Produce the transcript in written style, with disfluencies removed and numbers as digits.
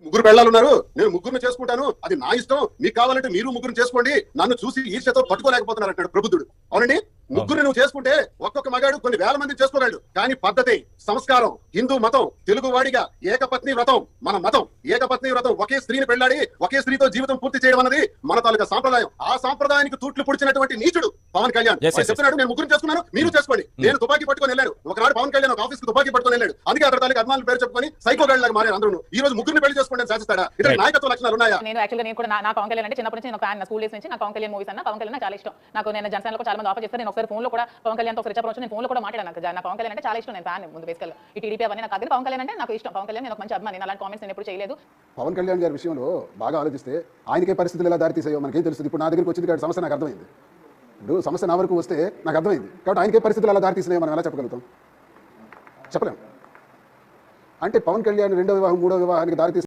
ముగ్గురు పెళ్ళాలు ఉన్నారు, నేను ముగ్గురిని చేసుకుంటాను, అది నా ఇష్టం, మీకు కావాలంటే మీరు ముగ్గురు చేసుకోండి, నన్ను చూసి ఈర్ష్యతో తట్టుకోలేకపోతున్నారు అంటాడు ప్రబుద్ధుడు. అవునండి, ముగ్గురు నువ్వు చేసుకుంటే ఒక్కొక్క మగాడు కొన్ని వేల మంది చేసుకోగలడు. కానీ పద్ధతి, సంస్కారం, హిందూ మతం, తెలుగు వాడిగా ఏకపత్ని వ్రతం మన మతం. ఏకపత్ని వ్రతం, ఒకే స్త్రీని పెళ్లాడి ఒకే స్త్రీతో జీవితం పూర్తి చేయడం అన్నది మన తాలూకా సాంప్రదాయం. ఆ సాంప్రదాయానికి తూట్లు పొడిచినటువంటి నీచుడు పవన్ కళ్యాణ్. చెప్తున్నాడు నేను ముగ్గురు చేసుకున్నాను, మీరు చేసుకోండి. నేను తుపాకీ పట్టుకొని వెళ్ళాడు ఒకనాడు పవన్ కళ్యాణ్, ఒక ఆఫీస్ కు తుపాకీ పట్టుకొని వెళ్ళాడు. అందుకే అతని తాలూకా అభిమానుల పేరు చెప్పుకొని సైకో గాడిలాగా మారారు అందరూ. ఈ రోజు ముగ్గురిని పెళ్లి చేసుకోండి శాసిస్తాడా? ఇతర నాయకత్వ లక్షణాలు ఉన్నాయా? నేను యాక్చువల్గా నేను కూడా నా పవన్ కళ్యాణ్ అంటే చిన్నప్పటి నుంచి నేను ఫ్యాన్. స్కూల్ డేస్ నుంచి నా పవన్ కళ్యాణ్ మూవీస్ అన్న పవన్ కళ్యాణ్ చాలా ఇష్టం. నాకు నేను జనసేనలో చాలా మంది ఆఫర్ చేస్తారు. నేను ఒకసారి ఫోన్ లో కూడా పవన్ కళ్యాణ్ తో ఒకసారి నేను ఫోన్ లో కూడా మాట్లాడాను. నాకు పవన్ కళ్యాణ్ అంటే చాలా ఇష్టం. నేను ఫ్యాన్ ముందు బేసికల్ ఈ టీడీపీ అవన్నీ నాకు అదే. పవన్ కళ్యాణ్ అంటే నాకు ఇష్టం. పవన్ కళ్యాణ్ నేను ఒక మంచి అభిమాని. అలాంటి కామెంట్స్ నేను ఎప్పుడు చేయలేదు. పవన్ కళ్యాణ్ గారి విషయంలో బాగా ఆలోచిస్తే ఆయనకే పరిస్థితులు ఎలా దారితీసాయో మనకేం తెలుస్తుంది. ఇప్పుడు నా దగ్గరికి వచ్చింది కాబట్టి సమస్య నాకు అర్థమైంది. ఇప్పుడు సమస్య నా వరకు వస్తే నాకు అర్థమైంది కాబట్టి ఆయనకే పరిస్థితులు ఎలా దారితీసినాయో మనం ఎలా చెప్పగలుగుతాం? చెప్పలేం. అంటే పవన్ కళ్యాణ్ రెండో వివాహం మూడో వివాహానికి దారితీసి